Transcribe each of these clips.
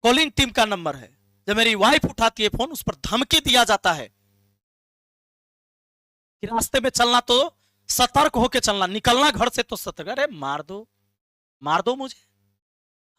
Calling team का number है। जब मेरी वाइफ उठाती है फोन, उस पर धमकी दिया जाता है कि रास्ते में चलना तो सतर्क होकर चलना, निकलना घर से तो सतर्क। अरे मार दो मुझे,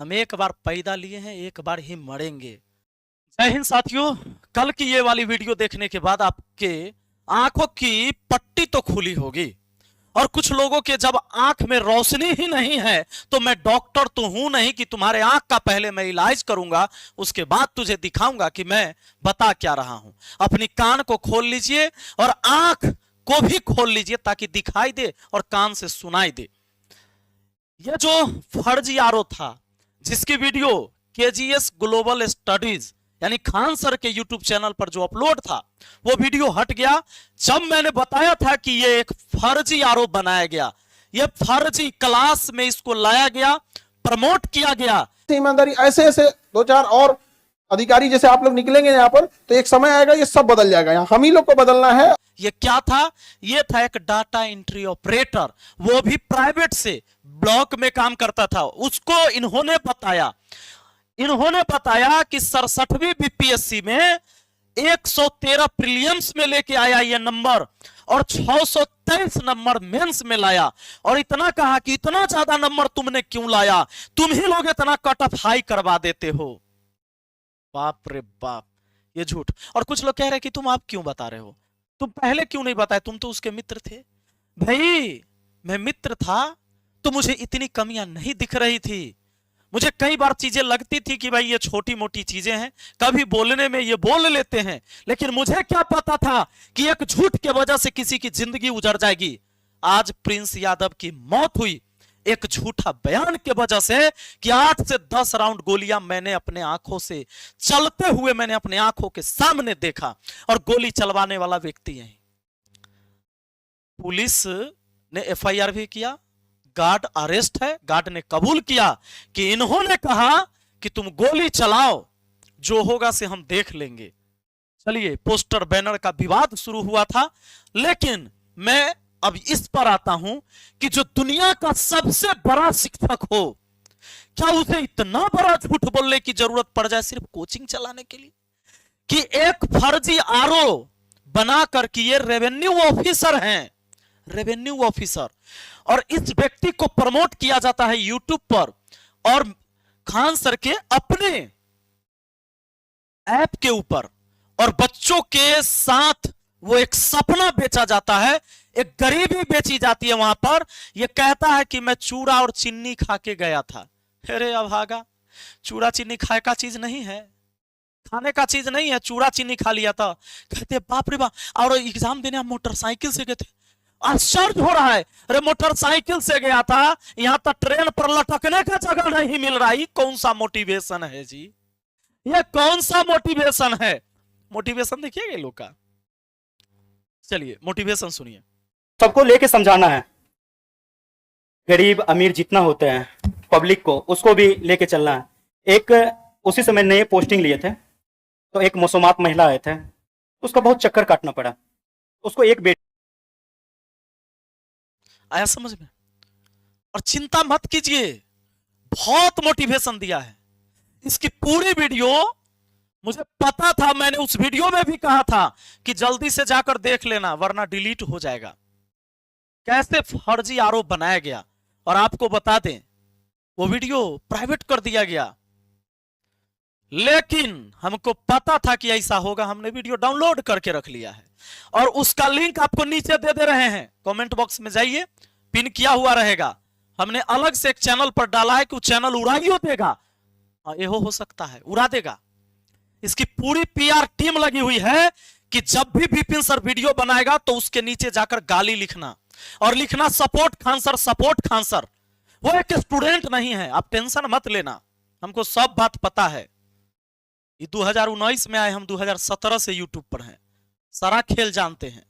हम एक बार पैदा लिए हैं, एक बार ही मरेंगे। जय हिंद साथियों। कल की ये वाली वीडियो देखने के बाद आपके आंखों की पट्टी तो खुली होगी, और कुछ लोगों के जब आंख में रोशनी ही नहीं है, तो मैं डॉक्टर तो हूं नहीं कि तुम्हारे आंख का पहले मैं इलाज करूंगा, उसके बाद तुझे दिखाऊंगा कि मैं बता क्या रहा हूं। अपनी कान को खोल लीजिए और आंख को भी खोल लीजिए ताकि दिखाई दे और कान से सुनाई दे। यह जो फर्जी आरोप था, जिसकी वीडियो केजीएस ग्लोबल स्टडीज यानी खान सर के यूट्यूब चैनल पर जो अपलोड था, वो वीडियो हट गया जब मैंने बताया था कि ये एक फर्जी आरोप बनाया गया, ये फर्जी क्लास में इसको लाया गया, प्रमोट किया गया। ईमानदारी ऐसे ऐसे दो चार और अधिकारी जैसे आप लोग निकलेंगे यहाँ पर, तो एक समय आएगा ये सब बदल जाएगा। यहाँ हम ही लोग को बदलना है। ये क्या था? ये था एक डाटा एंट्री ऑपरेटर, वो भी प्राइवेट से ब्लॉक में काम करता था। उसको इन्होंने बताया कि 67वीं बीपीएससी में 113 प्रीलिम्स में लेके आया ये नंबर, और 623 नंबर मेंस में लाया। और इतना कहा कि इतना ज्यादा नंबर तुमने क्यों लाया, तुम ही लोग इतना कट ऑफ हाई करवा देते हो। बाप रे बाप, ये झूठ। और कुछ लोग कह रहे कि तुम आप क्यों बता रहे हो, तुम पहले क्यों नहीं बताए, तुम तो उसके मित्र थे। भाई मैं मित्र था तो मुझे इतनी कमियां नहीं दिख रही थी। मुझे कई बार चीजें लगती थी कि भाई ये छोटी मोटी चीजें हैं, कभी बोलने में ये बोल लेते हैं, लेकिन मुझे क्या पता था कि एक झूठ के वजह से किसी की जिंदगी उजड़ जाएगी। आज प्रिंस यादव की मौत हुई एक झूठा बयान के वजह से कि 8 से 10 राउंड गोलियां मैंने अपने आंखों से चलते हुए मैंने अपने आंखों के सामने देखा, और गोली चलवाने वाला व्यक्ति है। पुलिस ने एफआईआर भी किया, गार्ड अरेस्ट है। गार्ड ने कबूल किया कि इन्होंने कहा कि तुम गोली चलाओ, जो होगा से हम देख लेंगे। चलिए, पोस्टर बैनर का विवाद शुरू हुआ था, लेकिन मैं अब इस पर आता हूं कि जो दुनिया का सबसे बड़ा शिक्षक हो, क्या उसे इतना बड़ा झूठ बोलने की जरूरत पड़ जाए सिर्फ कोचिंग चलाने के लिए? कि एक फर्जी आरोप बनाकर कि ये रेवेन्यू ऑफिसर हैं, रेवेन्यू ऑफिसर, और इस व्यक्ति को प्रमोट किया जाता है यूट्यूब पर, और खान सर के अपने ऐप के ऊपर, और बच्चों के साथ वो एक सपना बेचा जाता है, एक गरीबी बेची जाती है वहां पर। ये कहता है कि मैं चूड़ा और चीनी खा के गया था। अरे अभागा, चूड़ा चीनी खाए का चीज नहीं है, खाने का चीज नहीं है। चूड़ा चीनी खा लिया था, कहते बाप रे बाप। और एग्जाम देने आप मोटरसाइकिल से गए थे, आश्चर्य हो रहा है। अरे मोटरसाइकिल से गया था, यहां तक ट्रेन पर लटकने का जगह नहीं मिल रहा। ये कौन सा मोटिवेशन है जी, ये कौन सा मोटिवेशन है? मोटिवेशन देखिएगा लोग का। चलिए मोटिवेशन सुनिए। सबको लेके समझाना है, गरीब अमीर जितना होते हैं पब्लिक को, उसको भी लेके चलना है। एक उसी समय नए पोस्टिंग लिए थे, तो एक मौसमात महिला आए थे, उसका बहुत चक्कर काटना पड़ा। उसको एक बेटी आया समझ में? और चिंता मत कीजिए, बहुत मोटिवेशन दिया है। इसकी पूरी वीडियो मुझे पता था, मैंने उस वीडियो में भी कहा था कि जल्दी से जाकर देख लेना वरना डिलीट हो जाएगा। कैसे फर्जी आरोप बनाया गया, और आपको बता दें वो वीडियो प्राइवेट कर दिया गया, लेकिन हमको पता था कि ऐसा होगा। हमने वीडियो डाउनलोड करके रख लिया है, और उसका लिंक आपको नीचे दे रहे हैं, कमेंट बॉक्स में जाइए, पिन किया हुआ रहेगा। हमने अलग से एक चैनल पर डाला है कि वो चैनल उड़ाइयो देगा, ये हो सकता है उड़ा देगा। इसकी पूरी पीआर टीम लगी हुई है कि जब भी विपिन सर वीडियो बनाएगा तो उसके नीचे जाकर गाली लिखना, और लिखना support Khan sir, support Khan sir. वो एक स्टूडेंट नहीं है, आप टेंशन मत लेना, हमको सब बात पता है। ये 2019 में आए, हम 2017 से यूट्यूब पर हैं, सारा खेल जानते हैं।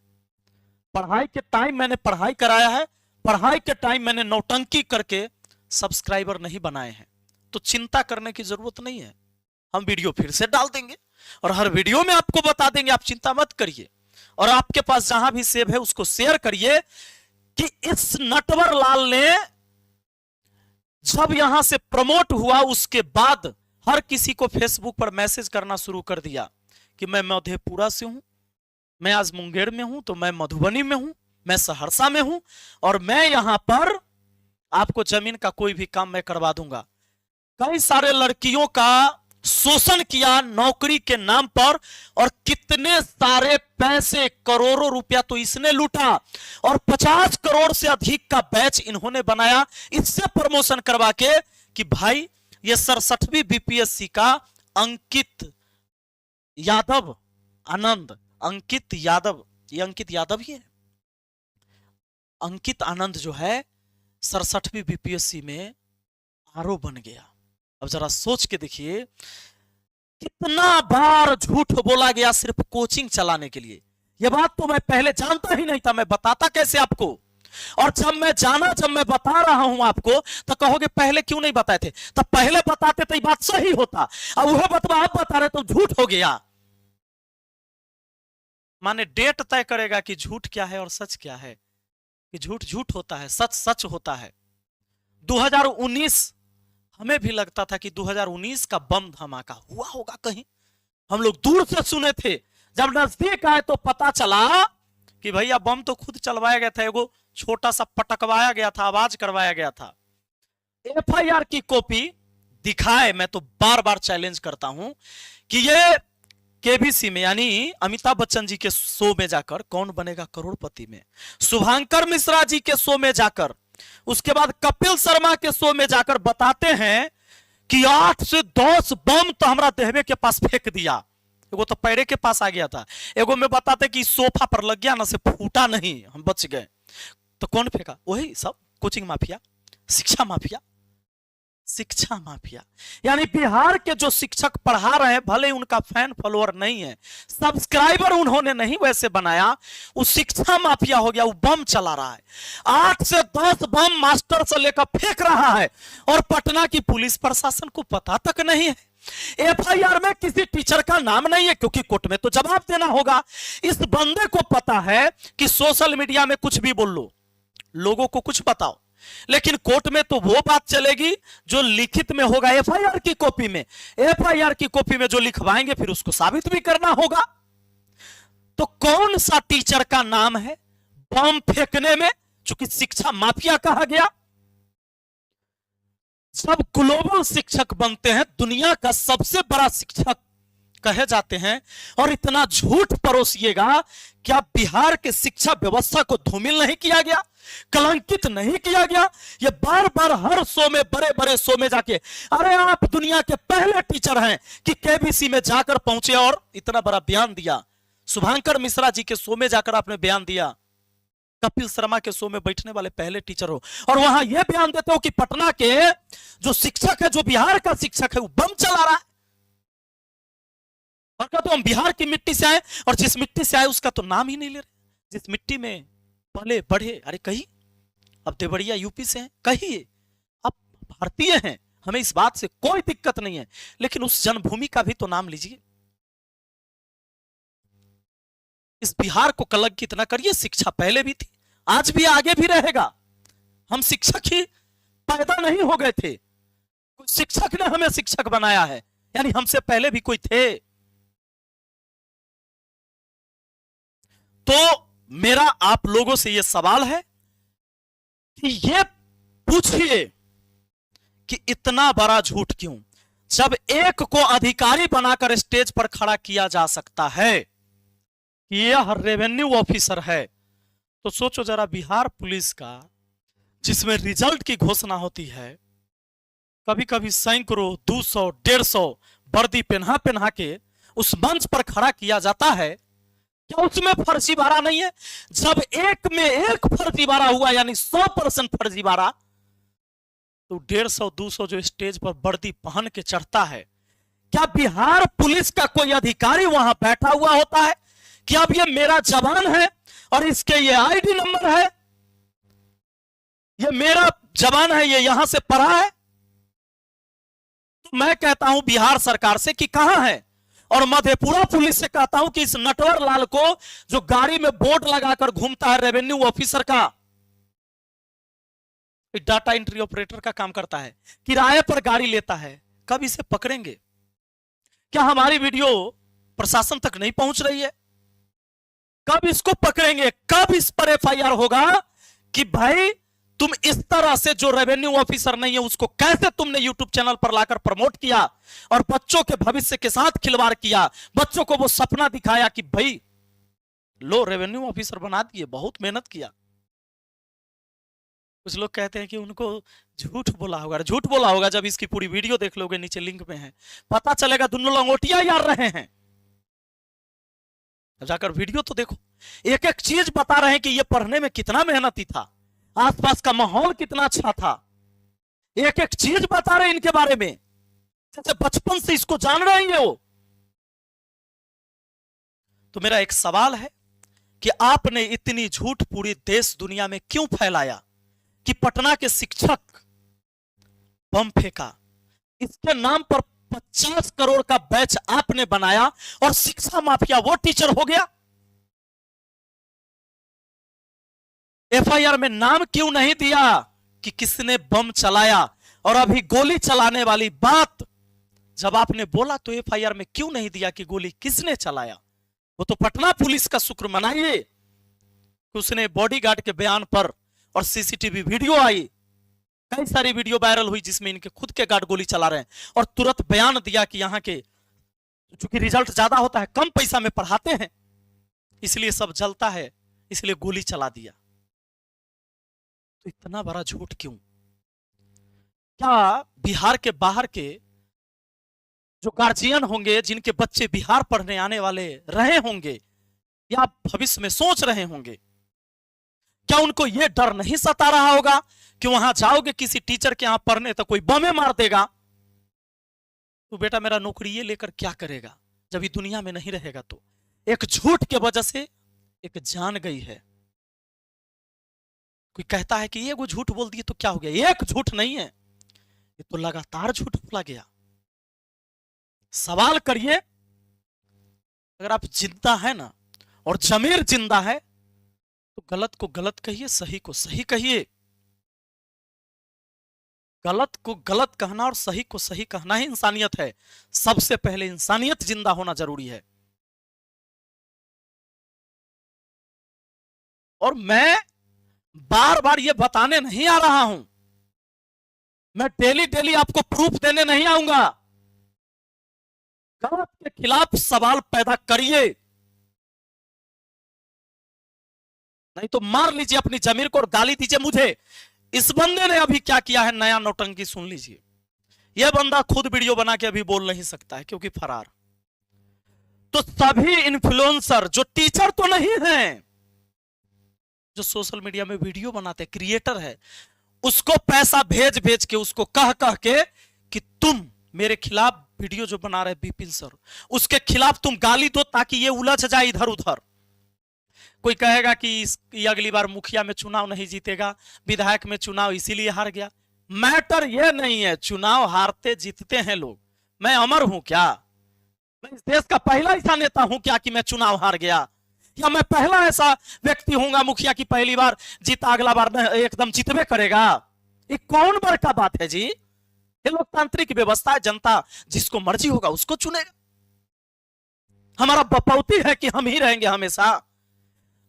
पढ़ाई के टाइम मैंने पढ़ाई कराया है, पढ़ाई के टाइम मैंने नौटंकी करके सब्सक्राइबर नहीं बनाए हैं, तो चिंता करने की जरूरत नहीं है। हम वीडियो फिर से डाल देंगे, और हर वीडियो में आपको बता देंगे, आप चिंता मत करिए। और आपके पास जहां भी सेव है उसको शेयर करिए कि इस नटवर लाल ने जब यहां से प्रमोट हुआ उसके बाद हर किसी को फेसबुक पर मैसेज करना शुरू कर दिया कि मैं मधेपुरा से हूं, मैं आज मुंगेर में हूं, तो मैं मधुबनी में हूं, मैं सहरसा में हूं, और मैं यहां पर आपको जमीन का कोई भी काम मैं करवा दूंगा। कई सारे लड़कियों का शोषण किया नौकरी के नाम पर, और कितने सारे पैसे, करोड़ों रुपया तो इसने लूटा, और 50 करोड़ से अधिक का बैच इन्होंने बनाया इससे प्रमोशन करवा के कि भाई ये 67वीं बीपीएससी का अंकित यादव आनंद, अंकित यादव, ये अंकित यादव ही है, अंकित आनंद जो है 67वीं बीपीएससी में आरओ बन गया। अब जरा सोच के देखिए कितना बार झूठ बोला गया सिर्फ कोचिंग चलाने के लिए। यह बात तो मैं पहले जानता ही नहीं था, मैं बताता कैसे आपको, और जब मैं जाना, जब मैं बता रहा हूं आपको तो कहोगे पहले क्यों नहीं बताए थे, तब पहले बताते तो ये बात सही होता, अब वह बतवा आप बता रहे तो झूठ हो गया। माने डेट तय करेगा कि झूठ क्या है और सच क्या है, कि झूठ झूठ होता है, सच सच होता है। 2019 हमें भी लगता था कि 2019 का बम धमाका हुआ होगा कहीं, हम लोग दूर से सुने थे, जब नजदीक आए तो पता चला कि भैया बम तो खुद चलवाया गया था, एगो छोटा सा पटकवाया गया था, आवाज करवाया गया था। एफआईआर की कॉपी दिखाए, मैं तो बार बार चैलेंज करता हूं कि ये केबीसी में यानी अमिताभ बच्चन जी के शो में जाकर कौन बनेगा करोड़पति में, शुभांकर मिश्रा जी के शो में जाकर, उसके बाद कपिल शर्मा के शो में जाकर बताते हैं कि 8 से 10 बम तो हमरा देहबे के पास फेंक दिया, एगो तो पैरे के पास आ गया था, एगो में बताते कि सोफा पर लग गया ना, से फूटा नहीं, हम बच गए। तो कौन फेंका? वही सब कोचिंग माफिया, शिक्षा माफिया, शिक्षा माफिया। यानी बिहार के जो शिक्षक पढ़ा रहे हैं, भले उनका फैन फॉलोअर नहीं है, सब्सक्राइबर उन्होंने नहीं वैसे बनाया, वो शिक्षा माफिया हो गया, वो बम चला रहा है, 8 से 10 बम मास्टर से लेकर फेंक रहा है, और पटना की पुलिस प्रशासन को पता तक नहीं है। एफआईआर में किसी टीचर का नाम नहीं है, क्योंकि कोर्ट में तो जवाब देना होगा। इस बंदे को पता है कि सोशल मीडिया में कुछ भी बोल लो, लोगों को कुछ बताओ, लेकिन कोर्ट में तो वो बात चलेगी जो लिखित में होगा, एफआईआर की कॉपी में, एफआईआर की कॉपी में जो लिखवाएंगे फिर उसको साबित भी करना होगा। तो कौन सा टीचर का नाम है बम फेंकने में, चूंकि शिक्षा माफिया कहा गया। सब ग्लोबल शिक्षक बनते हैं, दुनिया का सबसे बड़ा शिक्षक कहे जाते हैं, और इतना झूठ परोसिएगा, क्या बिहार के शिक्षा व्यवस्था को धूमिल नहीं किया गया, कलंकित नहीं किया गया? ये बार बार हर शो में, बड़े बड़े शो में जाके, अरे आप दुनिया के पहले टीचर हैं कि केबीसी में जाकर पहुंचे और इतना बड़ा बयान दिया। शुभांकर मिश्रा जी के शो में जाकर आपने बयान दिया, कपिल शर्मा के शो में बैठने वाले पहले टीचर हो, और वहां यह बयान देते हो कि पटना के जो शिक्षक है, जो बिहार का शिक्षक है, वो बम चला रहा है, और कहते हम बिहार की मिट्टी से आए, और जिस मिट्टी से आए उसका तो नाम ही नहीं ले रहे, जिस मिट्टी में पले बढ़े। अरे कही अब देवरिया यूपी से हैं, कहिए आप भारतीय हैं, हमें इस बात से कोई दिक्कत नहीं है, लेकिन उस जन्मभूमि का भी तो नाम लीजिए। इस बिहार को कलंकित न करिए। शिक्षा पहले भी थी, आज भी, आगे भी रहेगा। हम शिक्षक ही पैदा नहीं हो गए थे, शिक्षक ने हमें शिक्षक बनाया है, यानी हमसे पहले भी कोई थे। तो मेरा आप लोगों से यह सवाल है कि ये पूछिए कि इतना बड़ा झूठ क्यों, जब एक को अधिकारी बनाकर स्टेज पर खड़ा किया जा सकता है कि यह रेवेन्यू ऑफिसर है, तो सोचो जरा बिहार पुलिस का, जिसमें रिजल्ट की घोषणा होती है, कभी कभी सैकड़ों, 200, 150 वर्दी पहना पहना के उस मंच पर खड़ा किया जाता है, क्या उसमें फर्जीवाड़ा नहीं है? जब एक में एक फर्जीवाड़ा हुआ, यानी 100% फर्जीवाड़ा, तो 150, 200 जो स्टेज पर वर्दी पहन के चढ़ता है, क्या बिहार पुलिस का कोई अधिकारी वहां बैठा हुआ होता है कि अब ये मेरा जवान है और इसके ये आईडी नंबर है, ये मेरा जवान है, ये यहां से पढ़ा है? तो मैं कहता हूं बिहार सरकार से कि कहां है, और मधेपुरा पुलिस से कहता हूं कि इस नटवर लाल को, जो गाड़ी में बोर्ड लगाकर घूमता है रेवेन्यू ऑफिसर का, डाटा एंट्री ऑपरेटर का काम करता है, किराए पर गाड़ी लेता है, कब इसे पकड़ेंगे? क्या हमारी वीडियो प्रशासन तक नहीं पहुंच रही है? कब इसको पकड़ेंगे? कब इस पर एफआईआर होगा कि भाई तुम इस तरह से जो रेवेन्यू ऑफिसर नहीं है उसको कैसे तुमने यूट्यूब चैनल पर लाकर प्रमोट किया और बच्चों के भविष्य के साथ खिलवाड़ किया, बच्चों को वो सपना दिखाया कि भाई लो रेवेन्यू ऑफिसर बना दिए, बहुत मेहनत किया। कुछ लोग कहते हैं कि उनको झूठ बोला होगा। झूठ बोला होगा जब इसकी पूरी वीडियो देख लोगे, नीचे लिंक में है, पता चलेगा दोनों लंगोटिया यार रहे हैं। जाकर वीडियो तो देखो, एक एक चीज बता रहे हैं कि ये पढ़ने में कितना मेहनती था, आसपास का माहौल कितना अच्छा था, एक एक चीज बता रहे हैं इनके बारे में, जैसे बचपन से इसको जान रहे हैं वो। तो मेरा एक सवाल है कि आपने इतनी झूठ पूरी देश दुनिया में क्यों फैलाया कि पटना के शिक्षक बम फेंका, इसके नाम पर 50 करोड़ का बैच आपने बनाया और शिक्षा माफिया वो टीचर हो गया। एफआईआर में नाम क्यों नहीं दिया कि किसने बम चलाया? और अभी गोली चलाने वाली बात जब आपने बोला तो एफआईआर में क्यों नहीं दिया कि गोली किसने चलाया? वो तो पटना पुलिस का शुक्र मनाइए कि उसने बॉडीगार्ड के बयान पर और सीसीटीवी वीडियो आई, कई सारी वीडियो वायरल हुई जिसमें इनके खुद के गार्ड गोली चला रहे हैं और तुरंत बयान दिया कि यहाँ के चूंकि रिजल्ट ज्यादा होता है, कम पैसा में पढ़ाते हैं, इसलिए सब जलता है, इसलिए गोली चला दिया। तो इतना बड़ा झूठ क्यों? क्या बिहार के बाहर के जो गार्जियन होंगे, जिनके बच्चे बिहार पढ़ने आने वाले रहे होंगे या भविष्य में सोच रहे होंगे, क्या उनको यह डर नहीं सता रहा होगा कि वहां जाओगे किसी टीचर के यहां पढ़ने तो कोई बमे मार देगा, तो बेटा मेरा नौकरी ये लेकर क्या करेगा जब ये दुनिया में नहीं रहेगा? तो एक झूठ के वजह से एक जान गई है। कोई कहता है कि ये वो झूठ बोल दिए तो क्या हो गया? एक झूठ नहीं है, ये तो लगातार झूठ बोला गया। सवाल करिए, अगर आप जिंदा है ना और जमीर जिंदा है तो गलत को गलत कहिए, सही को सही कहिए। गलत को गलत कहना और सही को सही कहना ही इंसानियत है। सबसे पहले इंसानियत जिंदा होना जरूरी है। और मैं बार बार ये बताने नहीं आ रहा हूं, मैं डेली डेली आपको प्रूफ देने नहीं आऊंगा। गलत के खिलाफ सवाल पैदा करिए, नहीं तो मार लीजिए अपनी जमीर को और गाली दीजिए मुझे। इस बंदे ने अभी क्या किया है, नया नौटंकी सुन लीजिए। यह बंदा खुद वीडियो बना के अभी बोल नहीं सकता है क्योंकि फरार। तो सभी इन्फ्लुएंसर जो टीचर तो नहीं हैं, जो सोशल मीडिया में वीडियो बनाते क्रिएटर है, उसको पैसा भेज भेज के, उसको कह कह के कि तुम मेरे खिलाफ वीडियो जो बना रहे बिपिन सर, उसके खिलाफ तुम गाली दो ताकि ये उलझ जाए इधर उधर। कोई कहेगा कि अगली बार मुखिया में चुनाव नहीं जीतेगा, विधायक में चुनाव इसीलिए हार गया। मैटर ये नहीं है, चुनाव हारते जीतते हैं लोग। मैं अमर हूं क्या? मैं इस देश का पहला ऐसा नेता हूं क्या कि मैं चुनाव हार गया? या मैं पहला ऐसा व्यक्ति हूंगा मुखिया की पहली बार जीता, अगला बार एकदम जीतबे करेगा? ये कौन बड़ का बात है जी? ये लोकतांत्रिक व्यवस्था है, जनता जिसको मर्जी होगा उसको चुनेगा। हमारा बपौती है कि हम ही रहेंगे हमेशा।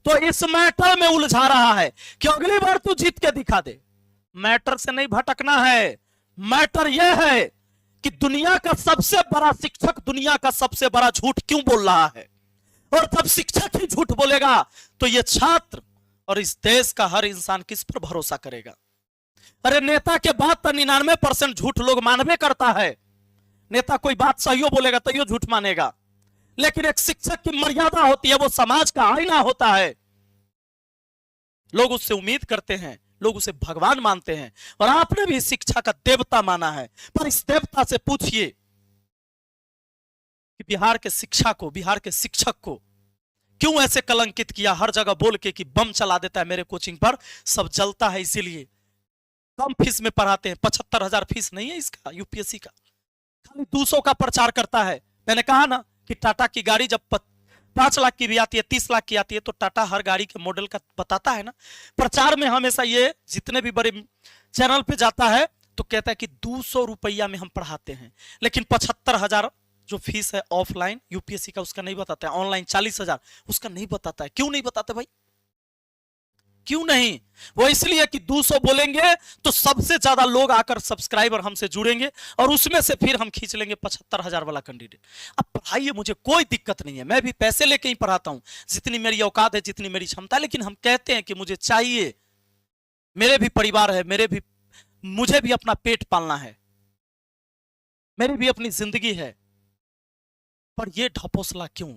तो इस मैटर में उलझा रहा है कि अगली बार तू जीत के दिखा दे। मैटर से नहीं भटकना है। मैटर यह है कि दुनिया का सबसे बड़ा शिक्षक दुनिया का सबसे बड़ा झूठ क्यों बोल रहा है, और जब शिक्षक ही झूठ बोलेगा तो ये छात्र और इस देश का हर इंसान किस पर भरोसा करेगा? अरे नेता के बात तो 99% झूठ लोग मानवे करता है। नेता कोई बात सही बोलेगा तो ये झूठ मानेगा, लेकिन एक शिक्षक की मर्यादा होती है, वो समाज का आईना होता है। लोग उससे उम्मीद करते हैं, लोग उसे भगवान मानते हैं, और आपने भी शिक्षा का देवता माना है। पर इस देवता से पूछिए कि बिहार के शिक्षा को, बिहार के शिक्षक को क्यों ऐसे कलंकित किया, हर जगह बोल के कि बम चला देता है मेरे कोचिंग पर, सब जलता है इसीलिए। कम फीस में पढ़ाते हैं, 75,000 फीस नहीं है इसका यूपीएससी का, खाली 200 का प्रचार करता है। मैंने कहा ना कि टाटा की गाड़ी जब 5 लाख की भी आती है, 30 लाख की आती है, तो टाटा हर गाड़ी के मॉडल का बताता है ना। प्रचार में हमेशा ये जितने भी बड़े चैनल पे जाता है तो कहता है कि 200 रुपया में हम पढ़ाते हैं, लेकिन 75,000 जो फीस है ऑफलाइन यूपीएससी का उसका नहीं बताता है, ऑनलाइन 40,000 उसका नहीं बताता है। क्यों नहीं बताते भाई, क्यों नहीं? वो इसलिए कि 200 बोलेंगे तो सबसे ज्यादा लोग आकर सब्सक्राइबर हमसे जुड़ेंगे और उसमें से फिर हम खींच लेंगे 75,000 वाला कैंडिडेट। अब पढ़ाइए, मुझे कोई दिक्कत नहीं है, मैं भी पैसे लेके ही पढ़ाता हूं जितनी मेरी औकात है, जितनी मेरी क्षमता है। लेकिन हम कहते हैं कि मुझे चाहिए, मेरे भी परिवार है, मुझे भी अपना पेट पालना है, मेरी भी अपनी जिंदगी है। पर ये ढपोसला क्यों?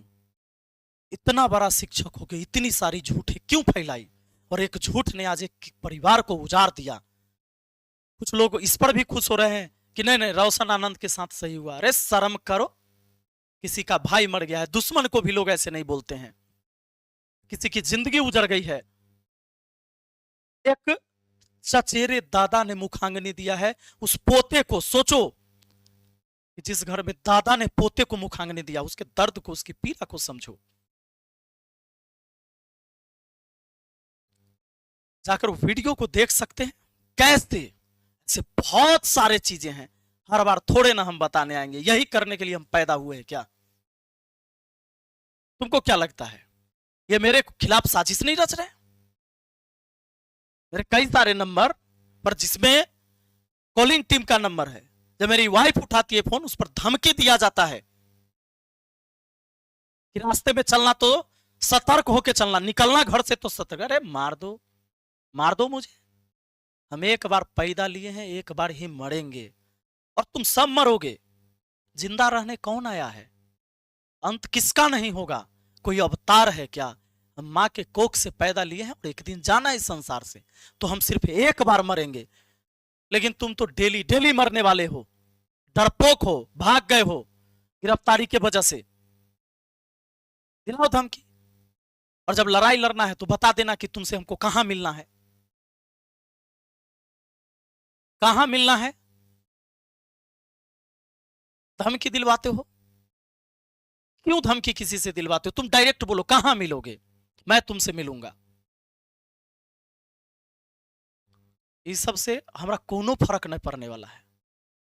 इतना बड़ा शिक्षक हो गए, इतनी सारी झूठे क्यों फैलाई? और एक झूठ ने आज एक परिवार को उजाड़ दिया। कुछ लोग इस पर भी खुश हो रहे हैं कि नहीं नहीं रोशन आनंद के साथ सही हुआ। अरे शर्म करो, किसी का भाई मर गया है, दुश्मन को भी लोग ऐसे नहीं बोलते हैं। किसी की जिंदगी उजड़ गई है। एक चचेरे दादा ने मुखाग्नि दिया है उस पोते को। सोचो कि जिस घर में दादा ने पोते को मुखाग्नि दिया, उसके दर्द को, उसकी पीड़ा को समझो। जाकर वीडियो को देख सकते हैं कैसे। ऐसे बहुत सारे चीजें हैं, हर बार थोड़े ना हम बताने आएंगे। यही करने के लिए हम पैदा हुए हैं क्या? तुमको क्या लगता है ये मेरे खिलाफ साजिश नहीं रच रहे? मेरे कई सारे नंबर पर जिसमें कॉलिंग टीम का नंबर है, जब मेरी वाइफ उठाती है फोन उस पर धमकी दिया जाता है कि रास्ते में चलना तो सतर्क होकर चलना, निकलना घर से तो सतर्क। अरे मार दो मुझे, हम एक बार पैदा लिए हैं, एक बार ही मरेंगे और तुम सब मरोगे। जिंदा रहने कौन आया है? अंत किसका नहीं होगा? कोई अवतार है क्या? हम माँ के कोख से पैदा लिए हैं और एक दिन जाना इस संसार से, तो हम सिर्फ एक बार मरेंगे। लेकिन तुम तो डेली डेली मरने वाले हो, डरपोक हो, भाग गए हो गिरफ्तारी के वजह से। दिलाओ धमकी, और जब लड़ाई लड़ना है तो बता देना कि तुमसे हमको कहां मिलना है, कहां मिलना है। धमकी दिलवाते हो, क्यों धमकी किसी से दिलवाते हो? तुम डायरेक्ट बोलो कहां मिलोगे, मैं तुमसे मिलूंगा। इस सब से हमारा कोनो फर्क नहीं पड़ने वाला है।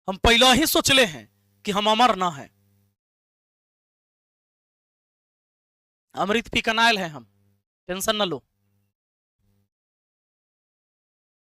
हम पहले ही सोचले हैं कि हम अमर ना हैं, अमृत पी कनाइल हैं हम, टेंशन न लो।